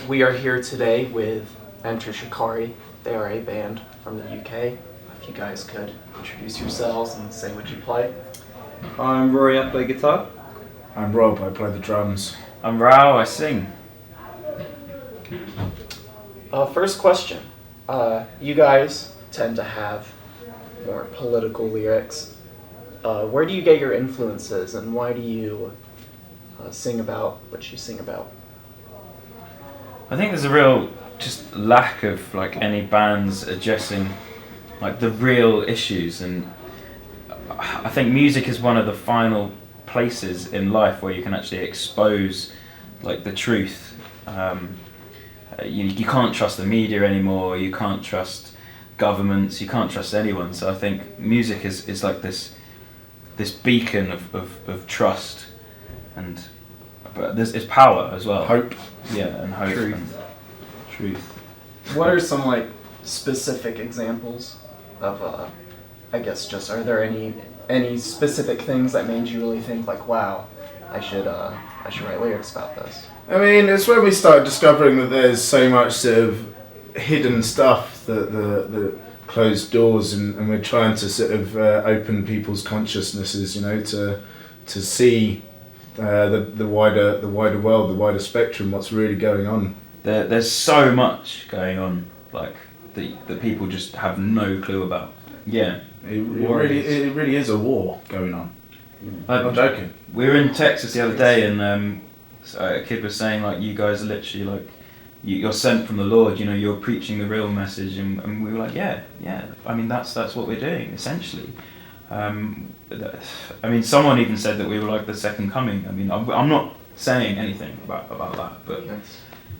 We are here today with Enter Shikari. They are a band from the UK. If you guys could introduce yourselves and say what you play. I'm Rory, I play guitar. I'm Rob, I play the drums. I'm Rao, I sing. First question. You guys tend to have more political lyrics. Where do you get your influences and why do you sing about what you sing about? I think there's a real just lack of like any bands addressing like the real issues, and I think music is one of the final places in life where you can actually expose like the truth. You can't trust the media anymore, you can't trust governments, you can't trust anyone, so I think music is like this beacon of trust, but it's power as well. Hope. Yeah, and hope. Truth. And truth. What are some like specific examples of I guess just are there any specific things that made you really think like, wow, I should write lyrics about this? I mean, it's when we started discovering that there's so much sort of hidden stuff, the closed doors, and we're trying to sort of open people's consciousnesses, you know, to see the wider world, the wider spectrum, what's really going on. There's so much going on, like that people just have no clue about. Yeah, It really is a war going on. I'm not joking. We were in Texas the other day, and so a kid was saying like, you guys are literally like, you're sent from the Lord. You know, you're preaching the real message, and we were like, yeah. I mean, that's what we're doing essentially. I mean, someone even said that we were like the second coming. I mean, I'm not saying anything about that, but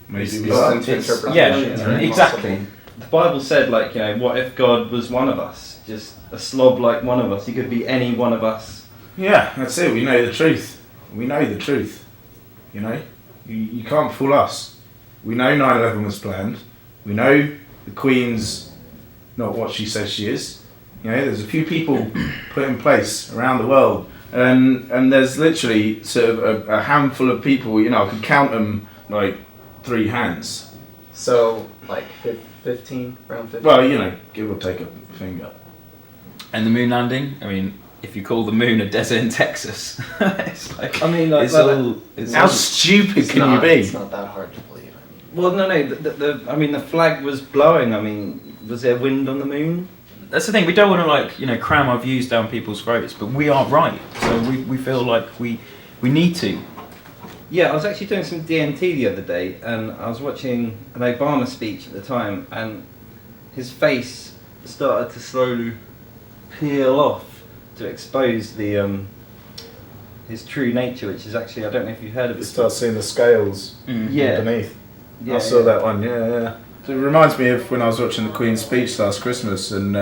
Maybe yeah, exactly. The Bible said, like, you know, what if God was one of us? Just a slob like one of us. He could be any one of us. Yeah, that's it. We know the truth. We know the truth. You know, you can't fool us. We know 9/11 was planned. We know the Queen's not what she says she is. You know, there's a few people put in place around the world, and there's literally sort of a handful of people. You know, I could count them like 3 hands. So like 15, around 15. Well, you know, give or take a finger. And the moon landing. I mean, if you call the moon a desert in Texas, it's like, I mean, like, How stupid can you be? It's not that hard to believe. Well, no. I mean, the flag was blowing. I mean, was there wind on the moon? That's the thing. We don't want to like, you know, cram our views down people's throats, but we are right. So we feel like we need to. Yeah, I was actually doing some DMT the other day, and I was watching an Obama speech at the time, and his face started to slowly peel off to expose the his true nature, which is actually, I don't know if you've heard of You it. start seeing the scales Yeah. underneath. Yeah, I saw yeah. that one, yeah. So it reminds me of when I was watching the Queen's speech last Christmas, and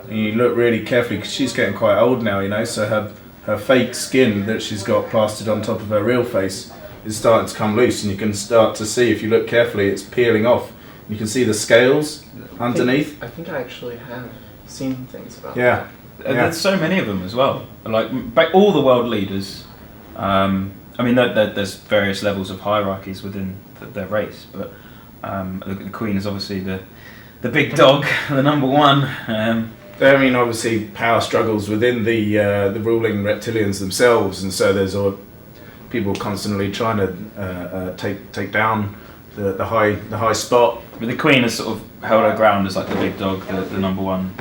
you look really carefully, because she's getting quite old now, you know, so her fake skin that she's got plastered on top of her real face is starting to come loose, and you can start to see, if you look carefully, it's peeling off. You can see the scales underneath. I think I actually have seen things about Yeah. There's so many of them as well. Like all the world leaders. I mean, there's various levels of hierarchies within their race, but the Queen is obviously the big dog, the number one. I mean, obviously, power struggles within the ruling reptilians themselves, and so there's people constantly trying to take down the high spot. But the Queen has sort of held her ground as like the big dog, the number one.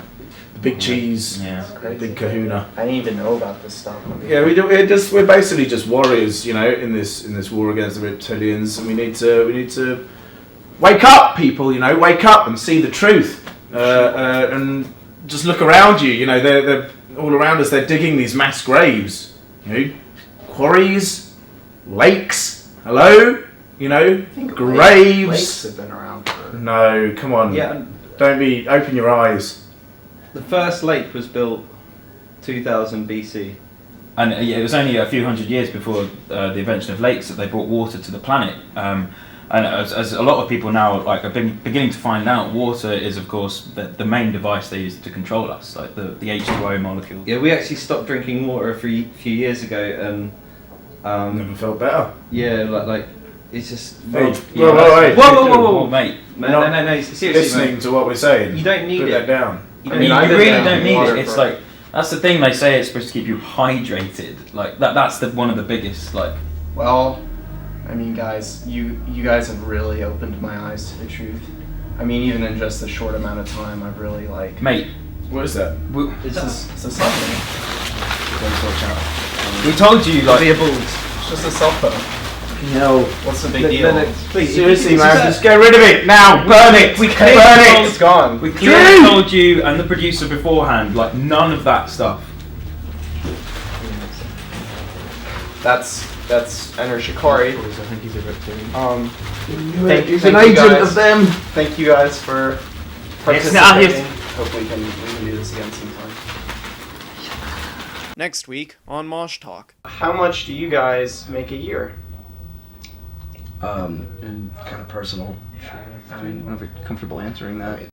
The big cheese, Yeah. the big kahuna. I didn't even know about this stuff. Yeah, we're basically just warriors, you know, in this war against the reptilians, and we need to wake up, people, you know, wake up and see the truth, and just look around you, you know, they're all around us. They're digging these mass graves, you know, quarries, lakes. Hello, you know, graves. Lakes have been around for... No, come on. Yeah, Open your eyes. the first lake was built 2000 BC. And it was only a few hundred years before the invention of lakes that they brought water to the planet. And as a lot of people now like are beginning to find out, water is of course the main device they use to control us, like the H2O molecule. Yeah, we actually stopped drinking water a few years ago, and Never felt better. yeah, like it's just. Hey, yeah, whoa, Whoa, mate. No, seriously, listening mate. to what we're saying. You don't need Put it. that down. You I don't mean, need I've you been really drinking don't need water it. It's for- like that's the thing they say. It's supposed to keep you hydrated. Like that's the one of the biggest. Like Well, I mean, guys, you guys have really opened my eyes to the truth. I mean, even in just a short amount of time, I've really like. mate, What is that? It's a supplement. we told you like It's just a cell phone. No. What's the big deal? Please, Seriously, man, just get rid of it now. Burn it. we Burn clearly it. It's gone. we clearly told you and the producer beforehand. Like none of that stuff. That's Enter Shikari. I think he's a reptilian. He's thank an you agent guys. of them. Thank you guys for participating. Hopefully we can do this again sometime. Next week on MoshTalk. How much do you guys make a year? And kind of personal. I mean, I don't know if you're comfortable answering that.